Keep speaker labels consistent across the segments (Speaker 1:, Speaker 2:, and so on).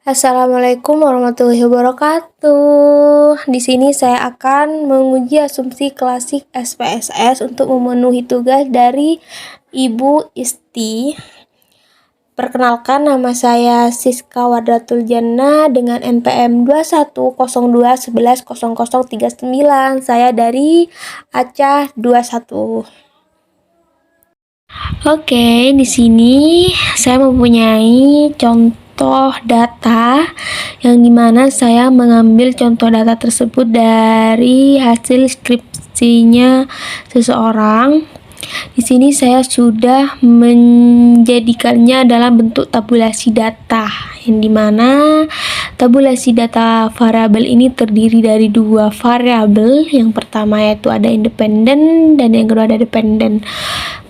Speaker 1: Assalamualaikum warahmatullahi wabarakatuh. Di sini saya akan menguji asumsi klasik SPSS untuk memenuhi tugas dari Ibu Isti. Perkenalkan, nama saya Siska Wardatul Jannah dengan NPM 2102110039. Saya dari Acah 21. Oke, di sini saya mempunyai contoh data yang dimana saya mengambil contoh data tersebut dari hasil skripsinya seseorang. Di sini saya sudah menjadikannya dalam bentuk tabulasi data, yang dimana tabulasi data variabel ini terdiri dari dua variabel. Yang pertama yaitu ada independen dan yang kedua ada dependen.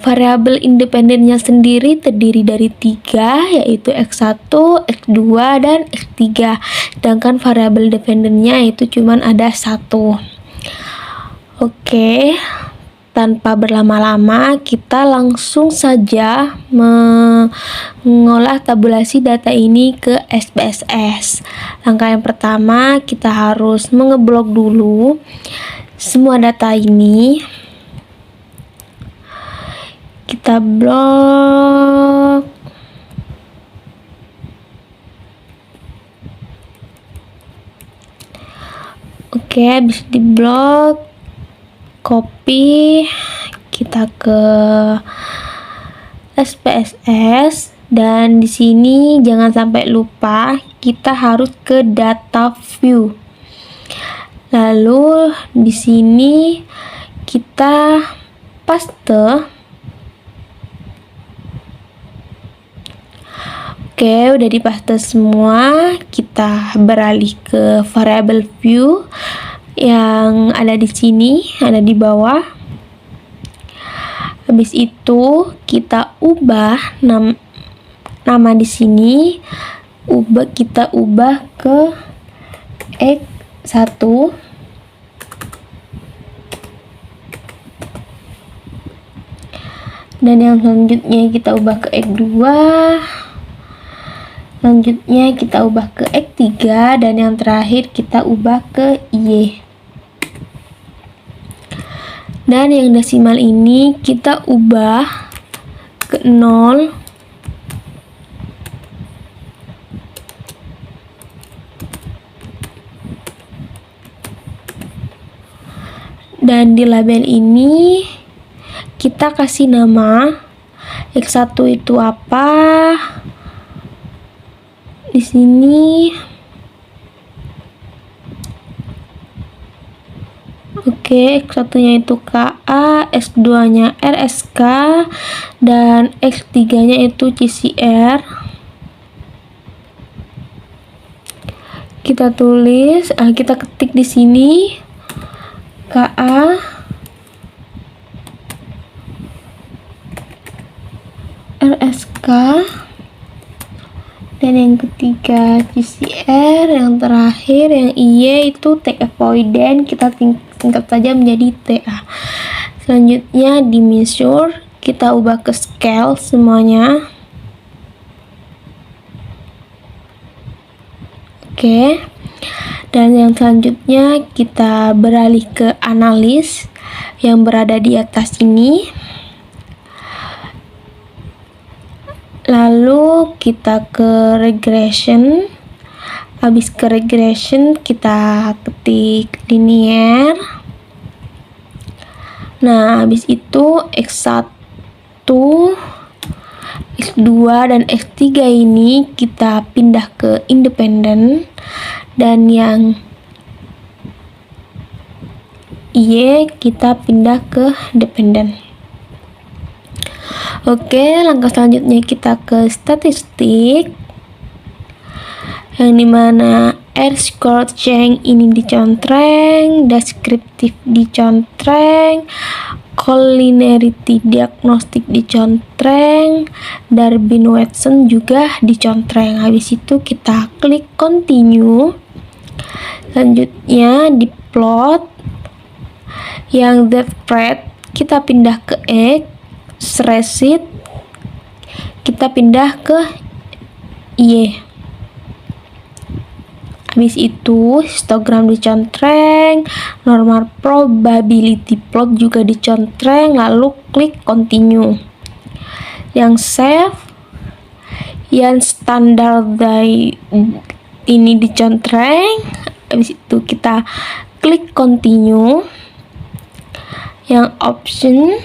Speaker 1: Variabel independennya sendiri terdiri dari 3, yaitu X1, X2, dan X3. Sedangkan variabel dependennya itu cuma ada 1. Oke, tanpa berlama-lama kita langsung saja mengolah tabulasi data ini ke SPSS. Langkah yang pertama, kita harus mengeblok dulu semua data ini. Kita blok. Oke, habis diblok, copy kita ke SPSS, dan di sini jangan sampai lupa kita harus ke data view. Lalu di sini kita paste. Oke, udah dipaste semua. Kita beralih ke variabel view yang ada di sini, ada di bawah. Habis itu kita ubah nama di sini, kita ubah ke X1. Dan yang selanjutnya kita ubah ke X2. Selanjutnya kita ubah ke X3, dan yang terakhir kita ubah ke Y. Dan yang desimal ini kita ubah ke 0. Dan di label ini kita kasih nama X1 itu apa. Di sini oke, X1-nya itu KA, X2-nya RSK, dan X3-nya itu CCR. Kita tulis, kita ketik di sini KA, RSK, dan yang ketiga CCR, yang terakhir yang IY itu take avoidance, kita singkat saja menjadi TA. Selanjutnya di measure kita ubah ke scale semuanya. Oke, dan yang selanjutnya kita beralih ke analis yang berada di atas ini. Lalu kita ke regression. Habis ke regression kita ketik linear. Nah, habis itu X1, X2, dan X3 ini kita pindah ke independen, dan yang Y kita pindah ke dependen. Oke, langkah selanjutnya kita ke statistik, yang dimana R-score change ini dicontreng, deskriptif dicontreng, collinearity diagnostik dicontreng, Darwin-Watson juga dicontreng. Habis itu kita klik continue. Selanjutnya di plot yang Z-spread kita pindah ke X, kita pindah ke Y. Habis itu histogram dicontreng, normal probability plot juga dicontreng, lalu klik continue. Yang save, yang standard ini dicontreng. Habis itu kita klik continue. Yang option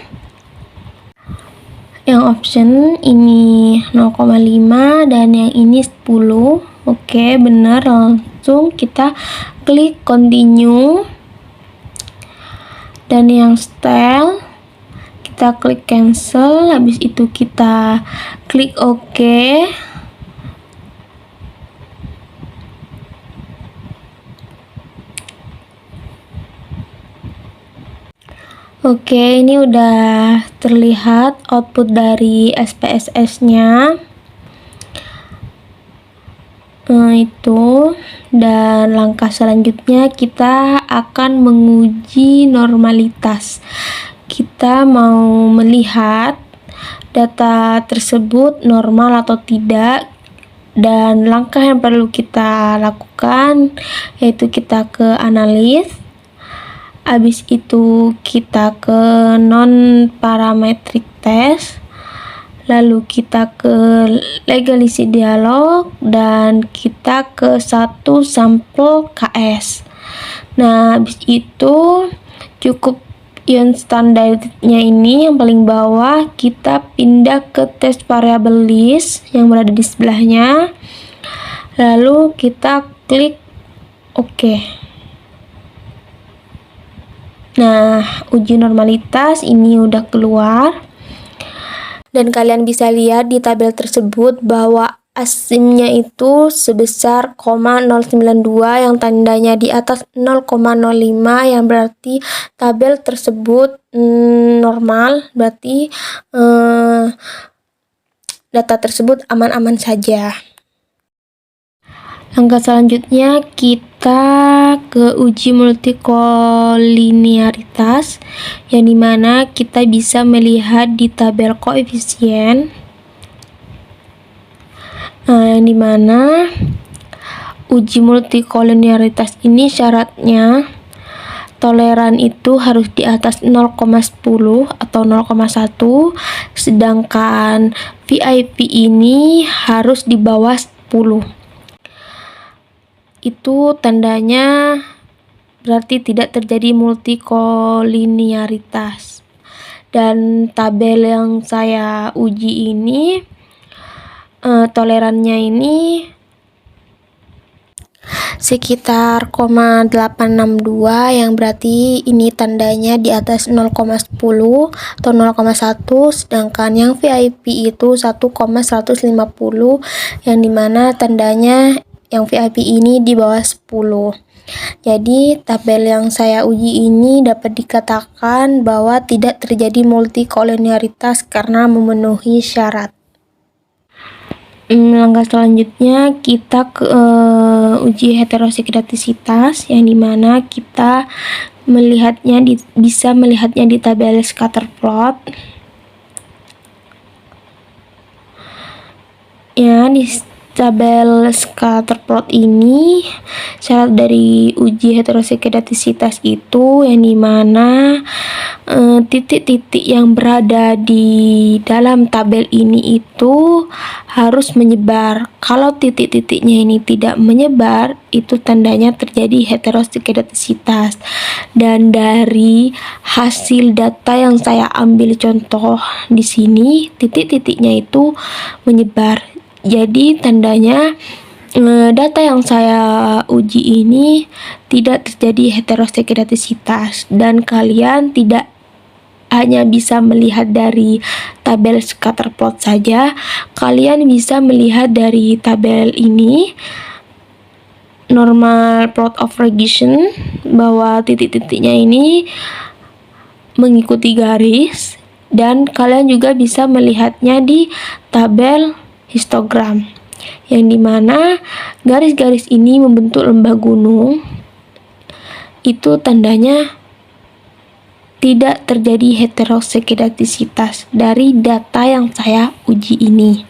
Speaker 1: ini 0,5 dan yang ini 10. Oke, benar. Langsung kita klik continue. Dan yang style kita klik cancel. Habis itu kita klik OK. Oke, ini udah terlihat output dari SPSS-nya. Itu, dan langkah selanjutnya kita akan menguji normalitas. Kita mau melihat data tersebut normal atau tidak, dan langkah yang perlu kita lakukan yaitu kita ke analis. Habis itu kita ke non parametric test, lalu kita ke legacy dialog, dan kita ke satu sampel KS. Nah, habis itu cukup yang standarnya ini yang paling bawah, kita pindah ke test variable list yang berada di sebelahnya, lalu kita klik OK. Nah, uji normalitas ini udah keluar. Dan kalian bisa lihat di tabel tersebut bahwa asimnya itu sebesar 0,092 yang tandanya di atas 0,05, yang berarti tabel tersebut normal, berarti data tersebut aman-aman saja. Langkah selanjutnya kita ke uji multikolinearitas, yang dimana kita bisa melihat di tabel koefisien, yang dimana uji multikolinearitas ini syaratnya toleran itu harus di atas 0,10 atau 0,1, sedangkan VIP ini harus di bawah 10. Itu tandanya berarti tidak terjadi multikolinearitas. Dan tabel yang saya uji ini tolerannya ini sekitar 0,862, yang berarti ini tandanya di atas 0,10 atau 0,1, sedangkan yang VIP itu 1,150, yang dimana tandanya yang VIP ini di bawah 10. Jadi tabel yang saya uji ini dapat dikatakan bahwa tidak terjadi multikolinearitas karena memenuhi syarat. Langkah selanjutnya kita ke uji heterosikratisitas, yang dimana kita bisa melihatnya di tabel scatter plot. Ya, di tabel scatter plot ini syarat dari uji heterosikratisitas itu yang dimana titik-titik yang berada di dalam tabel ini itu harus menyebar. Kalau titik-titiknya ini tidak menyebar, itu tandanya terjadi heterosikratisitas. Dan dari hasil data yang saya ambil contoh di sini, titik-titiknya itu menyebar. Jadi tandanya data yang saya uji ini tidak terjadi heterosikratisitas, dan kalian tidak hanya bisa melihat dari tabel scatter plot saja, kalian bisa melihat dari tabel ini normal plot of regression, bahwa titik-titiknya ini mengikuti garis, dan kalian juga bisa melihatnya di tabel histogram, yang dimana garis-garis ini membentuk lembah gunung. Itu tandanya tidak terjadi heterosikratisitas dari data yang saya uji ini.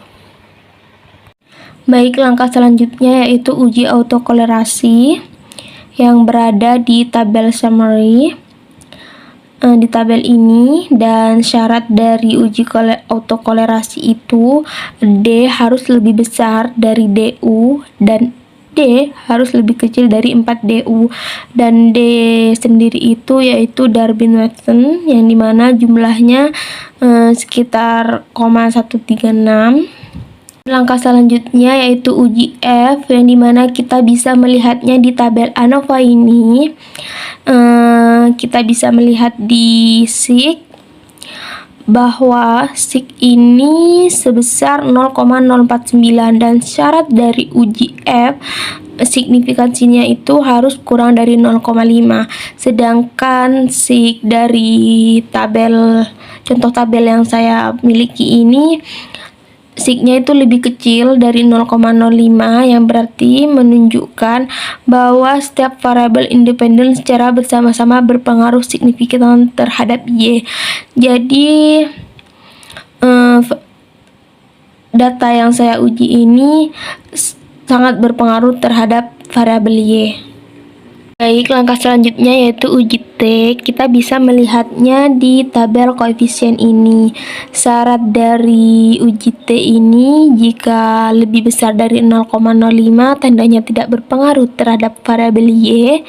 Speaker 1: Baik, langkah selanjutnya yaitu uji autokolerasi yang berada di tabel summary. Di tabel ini, dan syarat dari uji autokolerasi itu D harus lebih besar dari DU dan D harus lebih kecil dari 4DU, dan D sendiri itu yaitu Darwin-Watson yang dimana jumlahnya sekitar 0,136. Langkah selanjutnya yaitu uji F yang dimana kita bisa melihatnya di tabel ANOVA ini. Kita bisa melihat di SIG bahwa SIG ini sebesar 0,049 dan syarat dari uji F signifikansinya itu harus kurang dari 0,5, sedangkan SIG dari contoh tabel yang saya miliki ini SIG-nya itu lebih kecil dari 0,05 yang berarti menunjukkan bahwa setiap variabel independen secara bersama-sama berpengaruh signifikan terhadap Y. Jadi data yang saya uji ini sangat berpengaruh terhadap variabel Y. Baik, langkah selanjutnya yaitu uji T. Kita bisa melihatnya di tabel koefisien ini. Syarat dari uji T ini jika lebih besar dari 0,05 tandanya tidak berpengaruh terhadap variabel Y.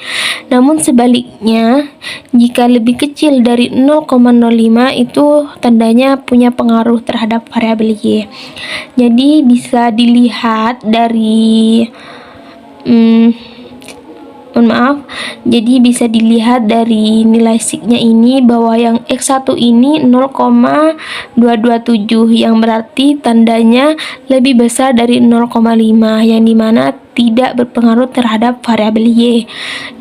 Speaker 1: Namun sebaliknya, jika lebih kecil dari 0,05 itu tandanya punya pengaruh terhadap variabel Y. Jadi bisa dilihat dari jadi bisa dilihat dari nilai SIG-nya ini bahwa yang X1 ini 0,227 yang berarti tandanya lebih besar dari 0,5 yang dimana tidak berpengaruh terhadap variabel Y.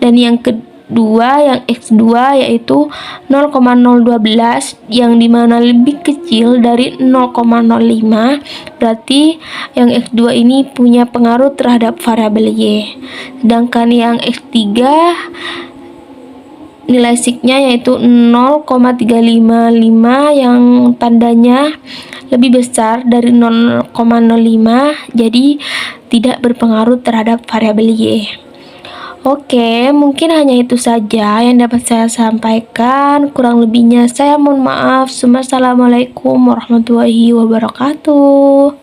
Speaker 1: Dan yang kedua yang X2 yaitu 0,012 yang dimana lebih kecil dari 0,05, berarti yang X2 ini punya pengaruh terhadap variabel Y. Sedangkan yang X3 nilai SIG-nya yaitu 0,355 yang tandanya lebih besar dari 0,05, jadi tidak berpengaruh terhadap variabel Y. Oke, mungkin hanya itu saja yang dapat saya sampaikan. Kurang lebihnya saya mohon maaf. Wassalamualaikum warahmatullahi wabarakatuh.